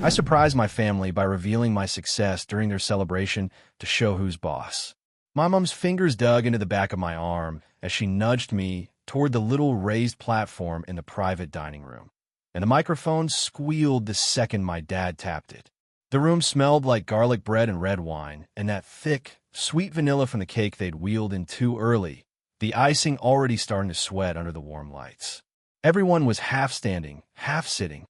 I surprised my family by revealing my success during their celebration to show who's boss. My mom's fingers dug into the back of my arm as she nudged me toward the little raised platform in the private dining room, and the microphone squealed the second my dad tapped it. The room smelled like garlic bread and red wine, and that thick, sweet vanilla from the cake they'd wheeled in too early, the icing already starting to sweat under the warm lights. Everyone was half standing, half sitting.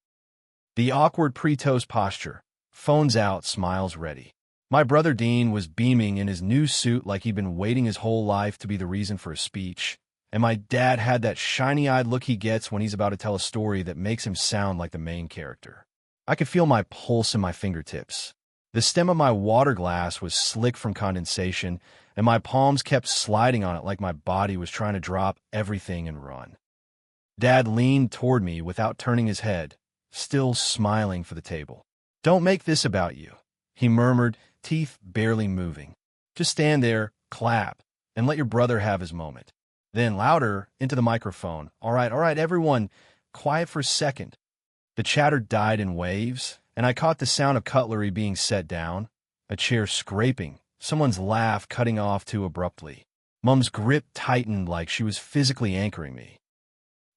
The awkward pre-toast posture, phones out, smiles ready. My brother Dean was beaming in his new suit like he'd been waiting his whole life to be the reason for a speech, and my dad had that shiny-eyed look he gets when he's about to tell a story that makes him sound like the main character. I could feel my pulse in my fingertips. The stem of my water glass was slick from condensation, and my palms kept sliding on it like my body was trying to drop everything and run. Dad leaned toward me without turning his head, still smiling for the table. "Don't make this about you," he murmured, teeth barely moving. "Just stand there, clap, and let your brother have his moment." Then louder into the microphone. All right, everyone, quiet for a second." The chatter died in waves, and I caught the sound of cutlery being set down, a chair scraping, someone's laugh cutting off too abruptly. Mom's grip tightened like she was physically anchoring me.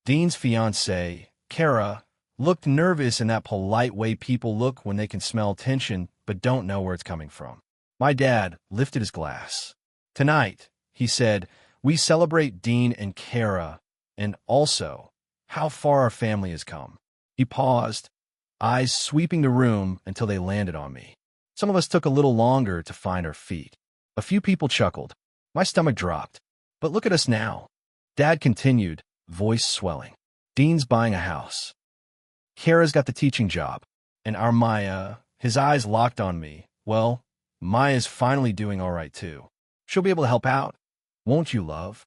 Dean's fiancée, Kara, looked nervous in that polite way people look when they can smell tension but don't know where it's coming from. My dad lifted his glass. "Tonight," he said, "we celebrate Dean and Kara, and also how far our family has come." He paused, eyes sweeping the room until they landed on me. Some of us took a little longer to find our feet. A few people chuckled. My stomach dropped. "But look at us now," Dad continued, voice swelling. "Dean's buying a house. Kara's got the teaching job. And our Maya," his eyes locked on me, "well, Maya's finally doing all right too. She'll be able to help out. Won't you, love?"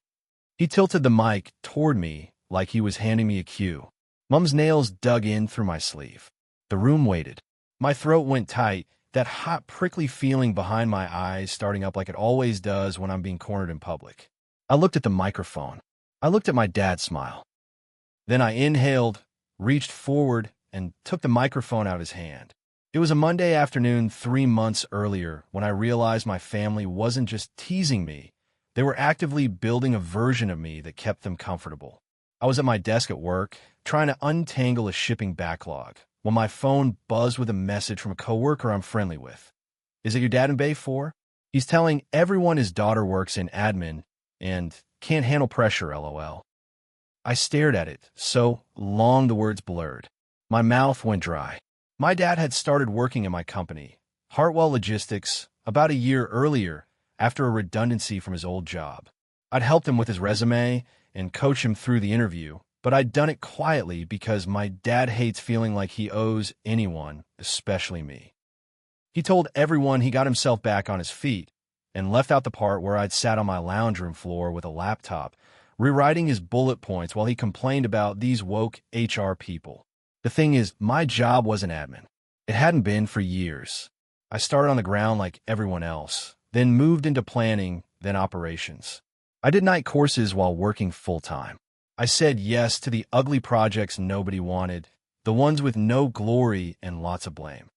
He tilted the mic toward me like he was handing me a cue. Mom's nails dug in through my sleeve. The room waited. My throat went tight, that hot, prickly feeling behind my eyes starting up like it always does when I'm being cornered in public. I looked at the microphone. I looked at my dad smile. Then I inhaled, reached forward, and took the microphone out of his hand. It was a Monday afternoon 3 months earlier when I realized my family wasn't just teasing me. They were actively building a version of me that kept them comfortable. I was at my desk at work, trying to untangle a shipping backlog, when my phone buzzed with a message from a coworker I'm friendly with. "Is it your dad in Bay 4? He's telling everyone his daughter works in admin and can't handle pressure, lol." I stared at it, so long the words blurred. My mouth went dry. My dad had started working in my company, Hartwell Logistics, about a year earlier after a redundancy from his old job. I'd helped him with his resume and coach him through the interview, but I'd done it quietly because my dad hates feeling like he owes anyone, especially me. He told everyone he got himself back on his feet and left out the part where I'd sat on my lounge room floor with a laptop, rewriting his bullet points while he complained about these woke HR people. The thing is, my job wasn't admin. It hadn't been for years. I started on the ground like everyone else, then moved into planning, then operations. I did night courses while working full-time. I said yes to the ugly projects nobody wanted, the ones with no glory and lots of blame.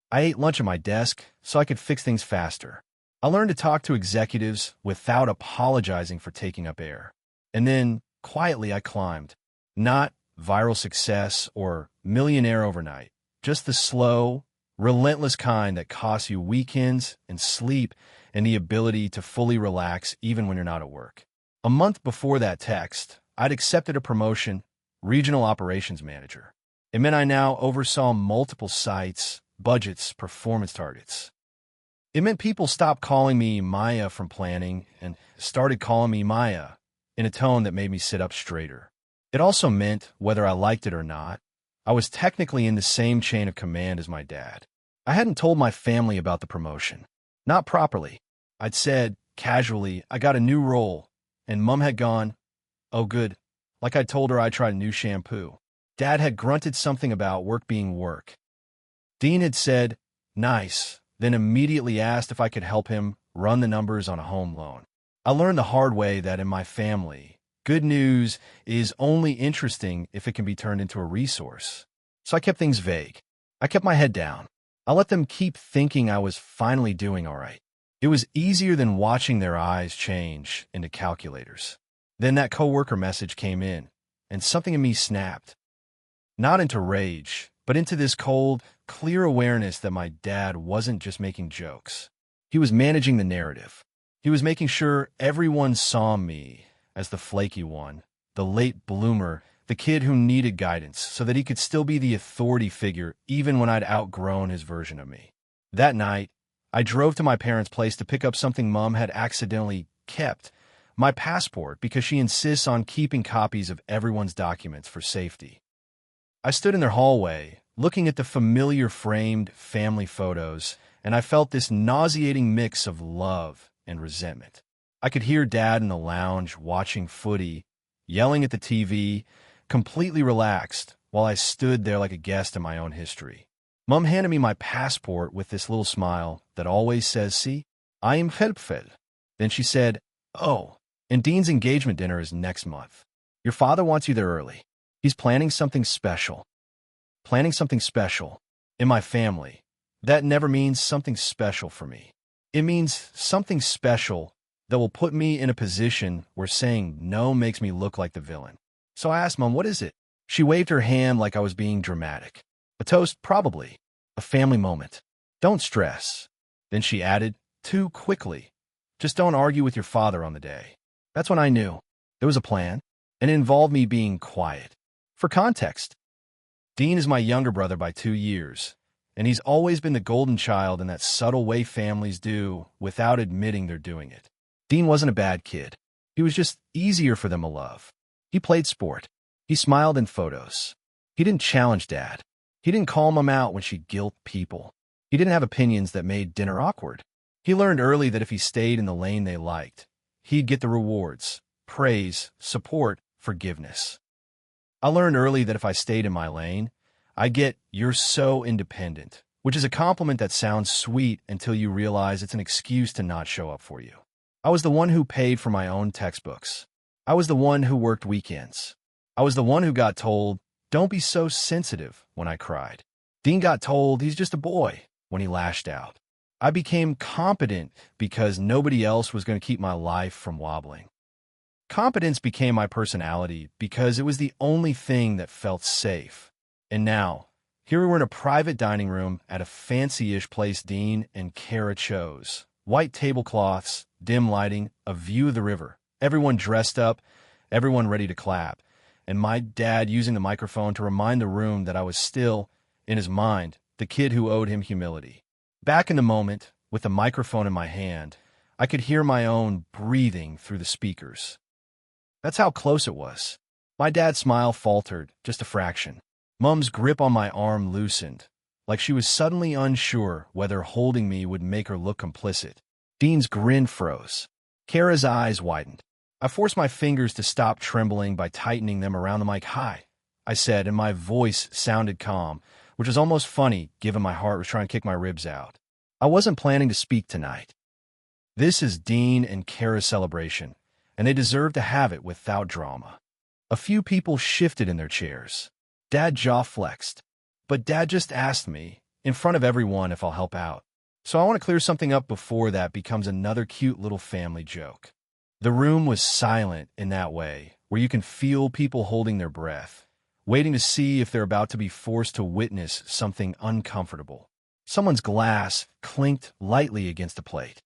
I ate lunch at my desk so I could fix things faster. I learned to talk to executives without apologizing for taking up air. And then, quietly, I climbed. Not viral success or millionaire overnight, just the slow, relentless kind that costs you weekends and sleep and the ability to fully relax even when you're not at work. A month before that text, I'd accepted a promotion, regional operations manager. It meant I now oversaw multiple sites, budgets, performance targets. It meant people stopped calling me Maya from planning and started calling me Maya in a tone that made me sit up straighter. It also meant, whether I liked it or not, I was technically in the same chain of command as my dad. I hadn't told my family about the promotion. Not properly. I'd said, casually, I got a new role, and Mom had gone, "Oh, good," like I'd told her I tried a new shampoo. Dad had grunted something about work being work. Dean had said, "Nice," then immediately asked if I could help him run the numbers on a home loan. I learned the hard way that in my family, good news is only interesting if it can be turned into a resource. So I kept things vague. I kept my head down. I let them keep thinking I was finally doing all right. It was easier than watching their eyes change into calculators. Then that coworker message came in, and something in me snapped. Not into rage, but into this cold, clear awareness that my dad wasn't just making jokes. He was managing the narrative. He was making sure everyone saw me as the flaky one, the late bloomer, the kid who needed guidance so that he could still be the authority figure even when I'd outgrown his version of me. That night, I drove to my parents' place to pick up something Mom had accidentally kept, my passport, because she insists on keeping copies of everyone's documents for safety. I stood in their hallway, looking at the familiar framed family photos, and I felt this nauseating mix of love and resentment. I could hear Dad in the lounge watching footy, yelling at the TV, completely relaxed, while I stood there like a guest in my own history. Mom handed me my passport with this little smile that always says, "See, I am helpful." Then she said, "Oh, and Dean's engagement dinner is next month. Your father wants you there early. He's planning something special." Planning something special. In my family, that never means something special for me. It means something special that will put me in a position where saying no makes me look like the villain. So I asked Mom, "What is it?" She waved her hand like I was being dramatic. "A toast, probably. A family moment. Don't stress." Then she added, too quickly, "Just don't argue with your father on the day." That's when I knew there was a plan, and it involved me being quiet. For context, Dean is my younger brother by 2 years, and he's always been the golden child in that subtle way families do without admitting they're doing it. Dean wasn't a bad kid. He was just easier for them to love. He played sport. He smiled in photos. He didn't challenge Dad. He didn't call Mom out when she guilt people. He didn't have opinions that made dinner awkward. He learned early that if he stayed in the lane they liked, he'd get the rewards, praise, support, forgiveness. I learned early that if I stayed in my lane, I get "you're so independent," which is a compliment that sounds sweet until you realize it's an excuse to not show up for you. I was the one who paid for my own textbooks. I was the one who worked weekends. I was the one who got told, "Don't be so sensitive," when I cried. Dean got told he's just a boy when he lashed out. I became competent because nobody else was going to keep my life from wobbling. Competence became my personality because it was the only thing that felt safe. And now, here we were in a private dining room at a fancy-ish place Dean and Kara chose. White tablecloths, dim lighting, a view of the river. Everyone dressed up, everyone ready to clap. And my dad using the microphone to remind the room that I was still, in his mind, the kid who owed him humility. Back in the moment, with the microphone in my hand, I could hear my own breathing through the speakers. That's how close it was. My dad's smile faltered, just a fraction. Mom's grip on my arm loosened, like she was suddenly unsure whether holding me would make her look complicit. Dean's grin froze. Kara's eyes widened. I forced my fingers to stop trembling by tightening them around the mic. "Hi," I said, and my voice sounded calm, which was almost funny given my heart was trying to kick my ribs out. I wasn't planning to speak tonight. This is Dean and Kara's celebration, and they deserve to have it without drama. A few people shifted in their chairs. Dad jaw flexed. But Dad just asked me, in front of everyone, if I'll help out. So I want to clear something up before that becomes another cute little family joke. The room was silent in that way, where you can feel people holding their breath, waiting to see if they're about to be forced to witness something uncomfortable. Someone's glass clinked lightly against a plate.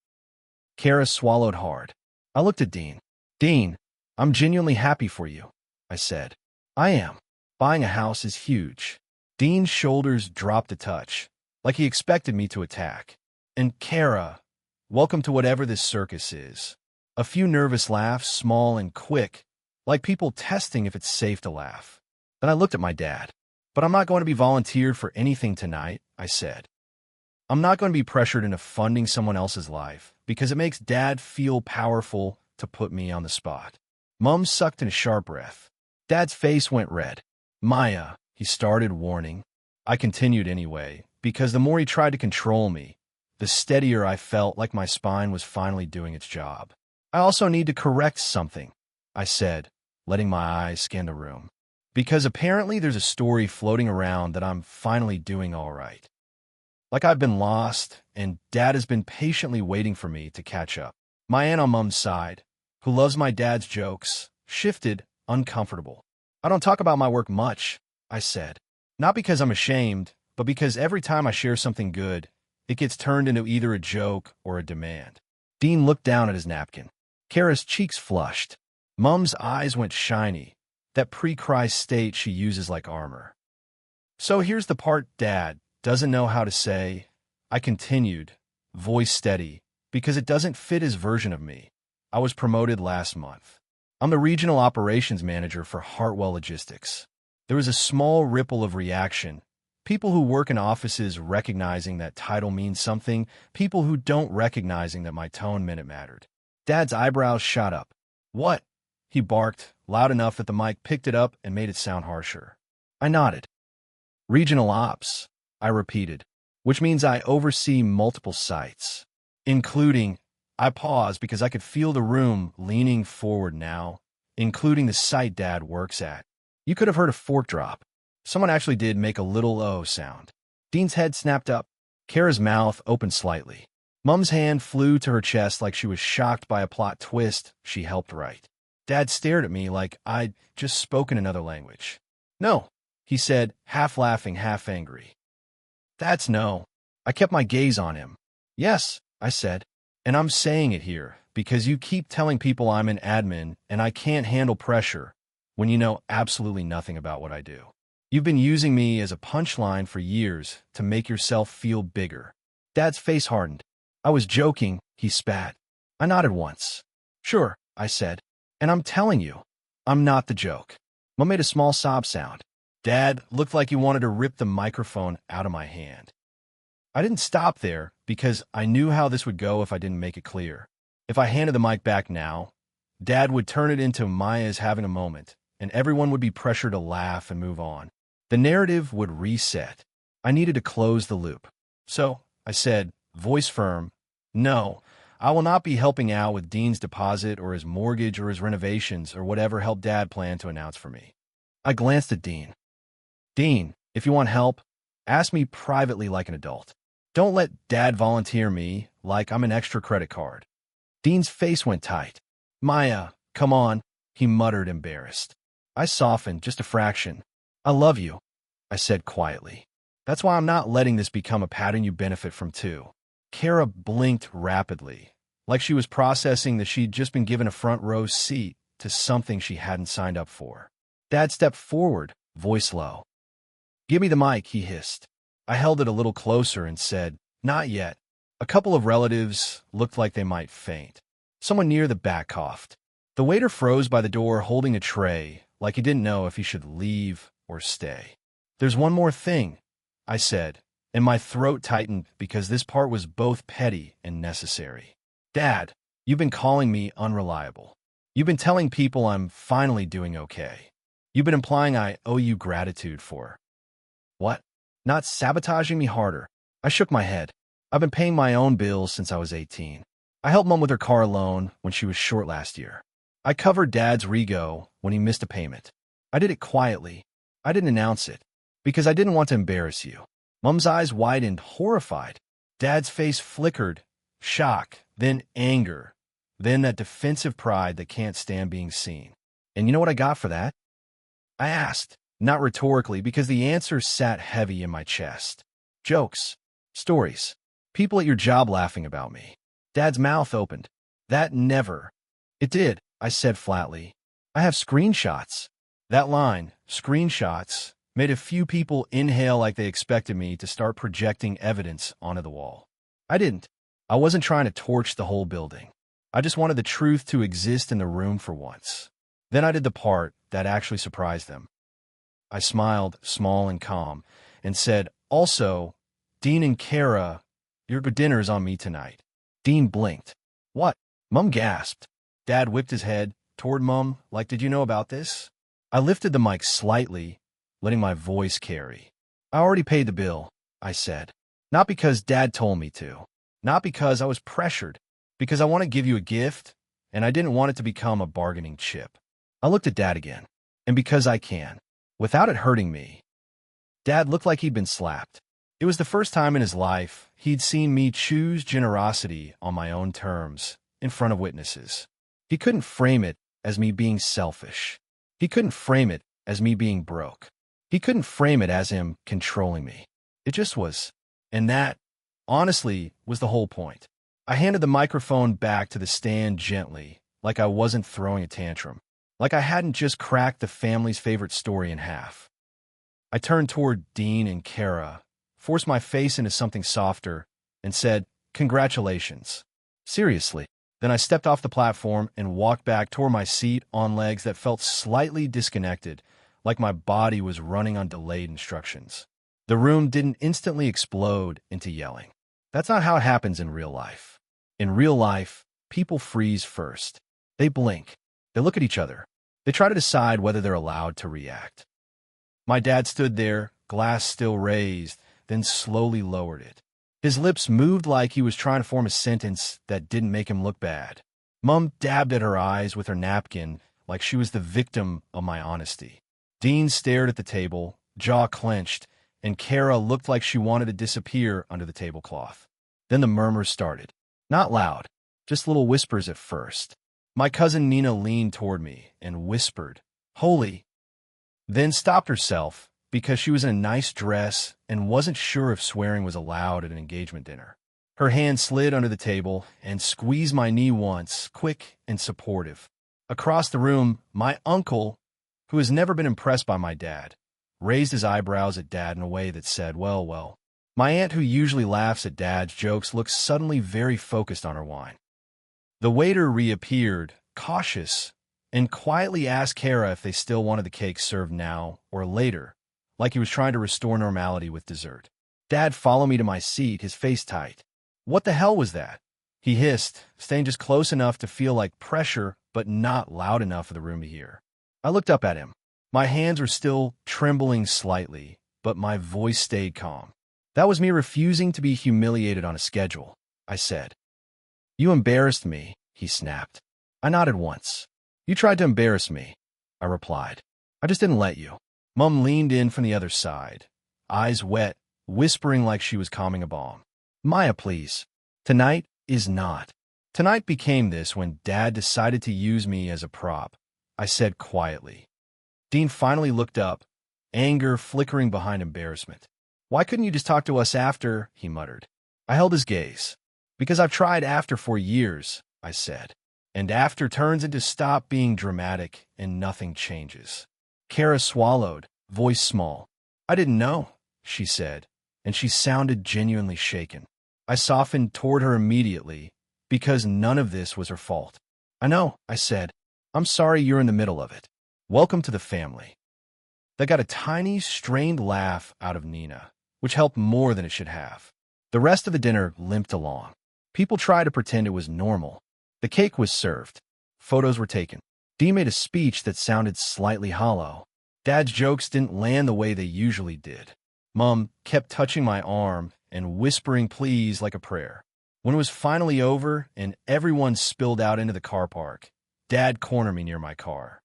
Kara swallowed hard. I looked at Dean. "Dean, I'm genuinely happy for you," I said. "I am. Buying a house is huge." Dean's shoulders dropped a touch, like he expected me to attack. "And Kara, welcome to whatever this circus is." A few nervous laughs, small and quick, like people testing if it's safe to laugh. Then I looked at my dad. "But I'm not going to be volunteered for anything tonight," I said. "I'm not going to be pressured into funding someone else's life, because it makes Dad feel powerful to put me on the spot." Mom sucked in a sharp breath. Dad's face went red. "Maya," he started warning. I continued anyway, because the more he tried to control me, the steadier I felt like my spine was finally doing its job. "I also need to correct something," I said, letting my eyes scan the room. Because apparently there's a story floating around that I'm finally doing all right. Like I've been lost, and Dad has been patiently waiting for me to catch up. My aunt on Mom's side, who loves my dad's jokes, shifted, uncomfortable. I don't talk about my work much, I said. Not because I'm ashamed, but because every time I share something good, it gets turned into either a joke or a demand. Dean looked down at his napkin. Kara's cheeks flushed. Mom's eyes went shiny, that pre-cry state she uses like armor. So here's the part Dad doesn't know how to say. I continued, voice steady, because it doesn't fit his version of me. I was promoted last month. I'm the regional operations manager for Hartwell Logistics. There was a small ripple of reaction. People who work in offices recognizing that title means something, people who don't recognizing that my tone meant it mattered. Dad's eyebrows shot up. What? He barked, loud enough that the mic picked it up and made it sound harsher. I nodded. Regional ops, I repeated, which means I oversee multiple sites, including, I paused because I could feel the room leaning forward now, including the site Dad works at. You could have heard a fork drop. Someone actually did make a little "oh" sound. Dean's head snapped up. Kara's mouth opened slightly. Mom's hand flew to her chest like she was shocked by a plot twist she helped write. Dad stared at me like I'd just spoken another language. No, he said, half laughing, half angry. That's no. I kept my gaze on him. Yes, I said, and I'm saying it here because you keep telling people I'm an admin and I can't handle pressure when you know absolutely nothing about what I do. You've been using me as a punchline for years to make yourself feel bigger. Dad's face hardened. I was joking, he spat. I nodded once. Sure, I said, and I'm telling you, I'm not the joke. Mom made a small sob sound. Dad looked like he wanted to rip the microphone out of my hand. I didn't stop there because I knew how this would go if I didn't make it clear. If I handed the mic back now, Dad would turn it into Maya's having a moment, and everyone would be pressured to laugh and move on. The narrative would reset. I needed to close the loop. So, I said, voice firm, no, I will not be helping out with Dean's deposit or his mortgage or his renovations or whatever help Dad planned to announce for me. I glanced at Dean. Dean, if you want help, ask me privately like an adult. Don't let Dad volunteer me like I'm an extra credit card. Dean's face went tight. Maya, come on, he muttered, embarrassed. I softened just a fraction. I love you, I said quietly. That's why I'm not letting this become a pattern you benefit from too. Kara blinked rapidly, like she was processing that she'd just been given a front row seat to something she hadn't signed up for. Dad stepped forward, voice low. Give me the mic, he hissed. I held it a little closer and said, not yet. A couple of relatives looked like they might faint. Someone near the back coughed. The waiter froze by the door holding a tray, like he didn't know if he should leave or stay. There's one more thing, I said, and my throat tightened because this part was both petty and necessary. Dad, you've been calling me unreliable. You've been telling people I'm finally doing okay. You've been implying I owe you gratitude for. What? Not sabotaging me harder. I shook my head. I've been paying my own bills since I was 18. I helped Mom with her car loan when she was short last year. I covered Dad's rego when he missed a payment. I did it quietly. I didn't announce it, because I didn't want to embarrass you. Mom's eyes widened, horrified. Dad's face flickered, shock, then anger, then that defensive pride that can't stand being seen. And you know what I got for that? I asked, not rhetorically, because the answer sat heavy in my chest. Jokes. Stories. People at your job laughing about me. Dad's mouth opened. That never. It did, I said flatly. I have screenshots. That line, screenshots, made a few people inhale like they expected me to start projecting evidence onto the wall. I didn't. I wasn't trying to torch the whole building. I just wanted the truth to exist in the room for once. Then I did the part that actually surprised them. I smiled, small and calm, and said, also, Dean and Kara, your dinner's on me tonight. Dean blinked. What? Mom gasped. Dad whipped his head toward Mom, like, did you know about this? I lifted the mic slightly, letting my voice carry. I already paid the bill, I said. Not because Dad told me to. Not because I was pressured. Because I want to give you a gift, and I didn't want it to become a bargaining chip. I looked at Dad again. And because I can. without it hurting me. Dad looked like he'd been slapped. It was the first time in his life he'd seen me choose generosity on my own terms, in front of witnesses. He couldn't frame it as me being selfish. He couldn't frame it as me being broke. He couldn't frame it as him controlling me. It just was. And that, honestly, was the whole point. I handed the microphone back to the stand gently, like I wasn't throwing a tantrum, like I hadn't just cracked the family's favorite story in half. I turned toward Dean and Kara, forced my face into something softer, and said, "Congratulations." Seriously. Then I stepped off the platform and walked back toward my seat on legs that felt slightly disconnected, like my body was running on delayed instructions. The room didn't instantly explode into yelling. That's not how it happens in real life. In real life, people freeze first. They blink. They look at each other. They try to decide whether they're allowed to react. My dad stood there, glass still raised, then slowly lowered it. His lips moved like he was trying to form a sentence that didn't make him look bad. Mom dabbed at her eyes with her napkin like she was the victim of my honesty. Dean stared at the table, jaw clenched, and Kara looked like she wanted to disappear under the tablecloth. Then the murmurs started. Not loud, just little whispers at first. My cousin Nina leaned toward me and whispered, "Holy," then stopped herself because she was in a nice dress and wasn't sure if swearing was allowed at an engagement dinner. Her hand slid under the table and squeezed my knee once, quick and supportive. Across the room, my uncle, who has never been impressed by my dad, raised his eyebrows at Dad in a way that said, well, well. My aunt, who usually laughs at Dad's jokes, looked suddenly very focused on her wine. The waiter reappeared, cautious, and quietly asked Kara if they still wanted the cake served now or later, like he was trying to restore normality with dessert. Dad followed me to my seat, his face tight. "What the hell was that?" he hissed, staying just close enough to feel like pressure, but not loud enough for the room to hear. I looked up at him. My hands were still trembling slightly, but my voice stayed calm. "That was me refusing to be humiliated on a schedule," I said. "You embarrassed me," he snapped. I nodded once. "You tried to embarrass me," I replied. "I just didn't let you." Mom leaned in from the other side, eyes wet, whispering like she was calming a bomb. "Maya, please. Tonight is not." Tonight became this when Dad decided to use me as a prop, I said quietly. Dean finally looked up, anger flickering behind embarrassment. "Why couldn't you just talk to us after?" he muttered. I held his gaze. "Because I've tried after for years," I said. "And after turns into stop being dramatic and nothing changes." Kara swallowed, voice small. "I didn't know," she said, and she sounded genuinely shaken. I softened toward her immediately, because none of this was her fault. "I know," I said. "I'm sorry you're in the middle of it. Welcome to the family." That got a tiny, strained laugh out of Nina, which helped more than it should have. The rest of the dinner limped along. People tried to pretend it was normal. The cake was served. Photos were taken. Dee made a speech that sounded slightly hollow. Dad's jokes didn't land the way they usually did. Mom kept touching my arm and whispering please like a prayer. When it was finally over and everyone spilled out into the car park, Dad cornered me near my car.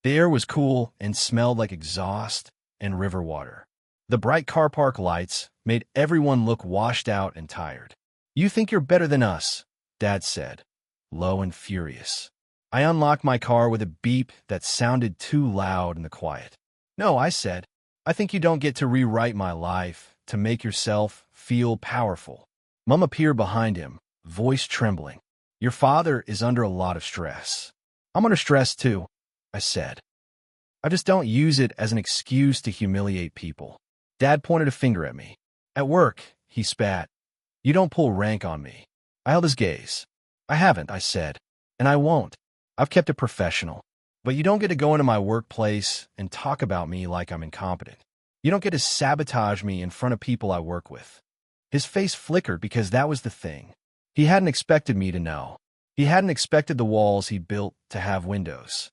The air was cool and smelled like exhaust and river water. The bright car park lights made everyone look washed out and tired. "You think you're better than us," Dad said, low and furious. I unlocked my car with a beep that sounded too loud in the quiet. "No," I said. "I think you don't get to rewrite my life to make yourself feel powerful." Mom appeared behind him, voice trembling. "Your father is under a lot of stress." "I'm under stress too," I said. "I just don't use it as an excuse to humiliate people." Dad pointed a finger at me. "At work," he spat. "You don't pull rank on me." I held his gaze. "I haven't," I said, "and I won't. I've kept it professional. But you don't get to go into my workplace and talk about me like I'm incompetent. You don't get to sabotage me in front of people I work with." His face flickered because that was the thing. He hadn't expected me to know. He hadn't expected the walls he built to have windows.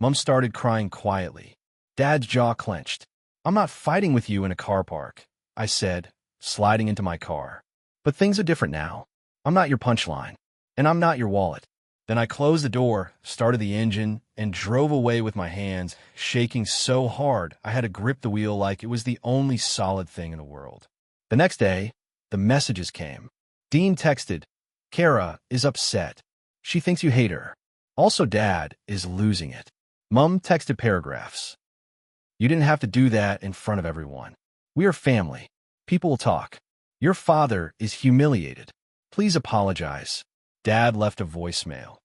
Mom started crying quietly. Dad's jaw clenched. "I'm not fighting with you in a car park," I said, sliding into my car. "But things are different now. I'm not your punchline, and I'm not your wallet." Then I closed the door, started the engine, and drove away with my hands, shaking so hard I had to grip the wheel like it was the only solid thing in the world. The next day, the messages came. Dean texted, "Kara is upset. She thinks you hate her. Also, Dad is losing it." Mom texted paragraphs. "You didn't have to do that in front of everyone. We are family. People will talk. Your father is humiliated. Please apologize." Dad left a voicemail.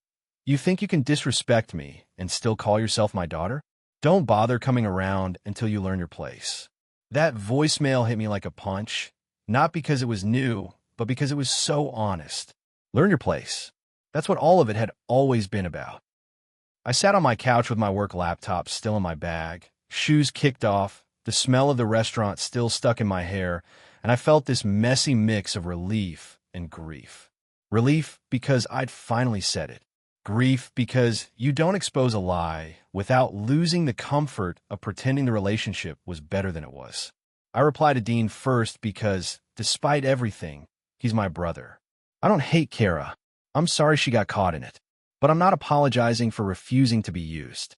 "You think you can disrespect me and still call yourself my daughter? Don't bother coming around until you learn your place." That voicemail hit me like a punch, not because it was new, but because it was so honest. Learn your place. That's what all of it had always been about. I sat on my couch with my work laptop still in my bag, shoes kicked off, the smell of the restaurant still stuck in my hair, and I felt this messy mix of relief and grief. Relief because I'd finally said it. Grief because you don't expose a lie without losing the comfort of pretending the relationship was better than it was. I replied to Dean first because, despite everything, he's my brother. I don't hate Kara. I'm sorry she got caught in it, but I'm not apologizing for refusing to be used.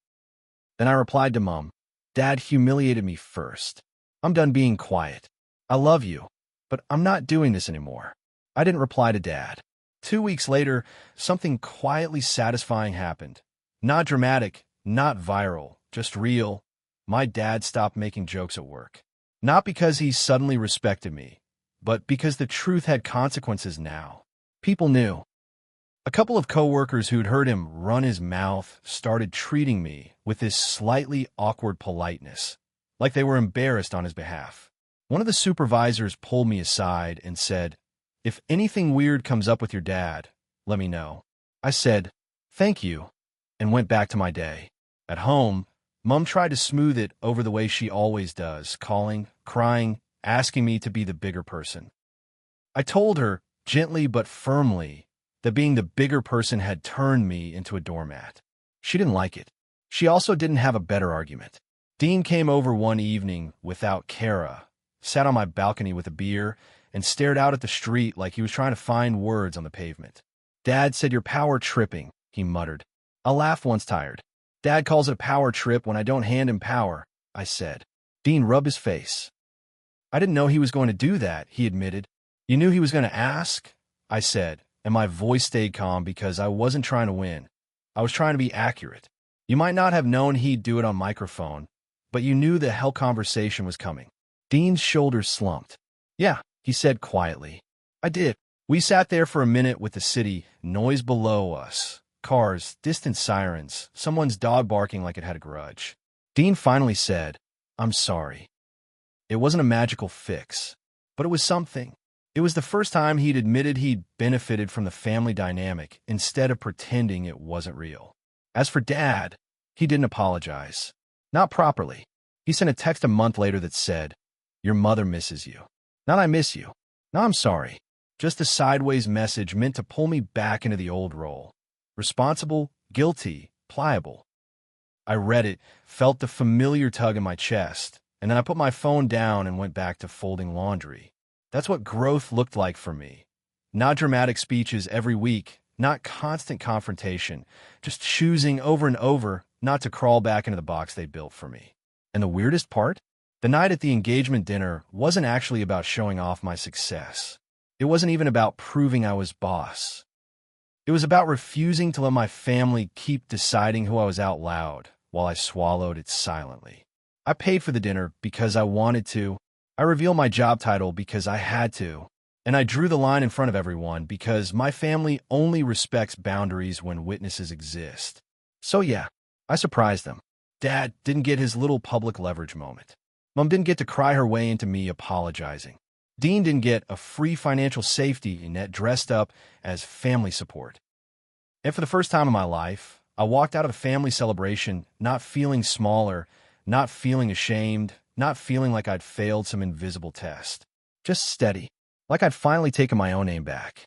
Then I replied to Mom, "Dad humiliated me first. I'm done being quiet. I love you, but I'm not doing this anymore." I didn't reply to Dad. 2 weeks later, something quietly satisfying happened. Not dramatic, not viral, just real. My dad stopped making jokes at work. Not because he suddenly respected me, but because the truth had consequences now. People knew. A couple of coworkers who'd heard him run his mouth started treating me with this slightly awkward politeness, like they were embarrassed on his behalf. One of the supervisors pulled me aside and said, "If anything weird comes up with your dad, let me know." I said, "Thank you," and went back to my day. At home, Mom tried to smooth it over the way she always does, calling, crying, asking me to be the bigger person. I told her, gently but firmly, that being the bigger person had turned me into a doormat. She didn't like it. She also didn't have a better argument. Dean came over one evening without Kara, sat on my balcony with a beer, and stared out at the street like he was trying to find words on the pavement. "Dad said you're power tripping," he muttered. I laughed once tired. "Dad calls it a power trip when I don't hand him power," I said. Dean rubbed his face. "I didn't know he was going to do that," he admitted. "You knew he was going to ask?" I said, and my voice stayed calm because I wasn't trying to win. I was trying to be accurate. "You might not have known he'd do it on microphone, but you knew the hell conversation was coming." Dean's shoulders slumped. "Yeah," he said quietly. "I did." We sat there for a minute with the city, noise below us, cars, distant sirens, someone's dog barking like it had a grudge. Dean finally said, "I'm sorry." It wasn't a magical fix, but it was something. It was the first time he'd admitted he'd benefited from the family dynamic instead of pretending it wasn't real. As for Dad, he didn't apologize. Not properly. He sent a text a month later that said, "Your mother misses you. Not I miss you. No, I'm sorry." Just a sideways message meant to pull me back into the old role. Responsible, guilty, pliable. I read it, felt the familiar tug in my chest, and then I put my phone down and went back to folding laundry. That's what growth looked like for me. Not dramatic speeches every week, not constant confrontation, just choosing over and over not to crawl back into the box they built for me. And the weirdest part? The night at the engagement dinner wasn't actually about showing off my success. It wasn't even about proving I was boss. It was about refusing to let my family keep deciding who I was out loud while I swallowed it silently. I paid for the dinner because I wanted to. I revealed my job title because I had to. And I drew the line in front of everyone because my family only respects boundaries when witnesses exist. So yeah, I surprised them. Dad didn't get his little public leverage moment. Mom didn't get to cry her way into me apologizing. Dean didn't get a free financial safety net dressed up as family support. And for the first time in my life, I walked out of a family celebration not feeling smaller, not feeling ashamed, not feeling like I'd failed some invisible test. Just steady, like I'd finally taken my own name back.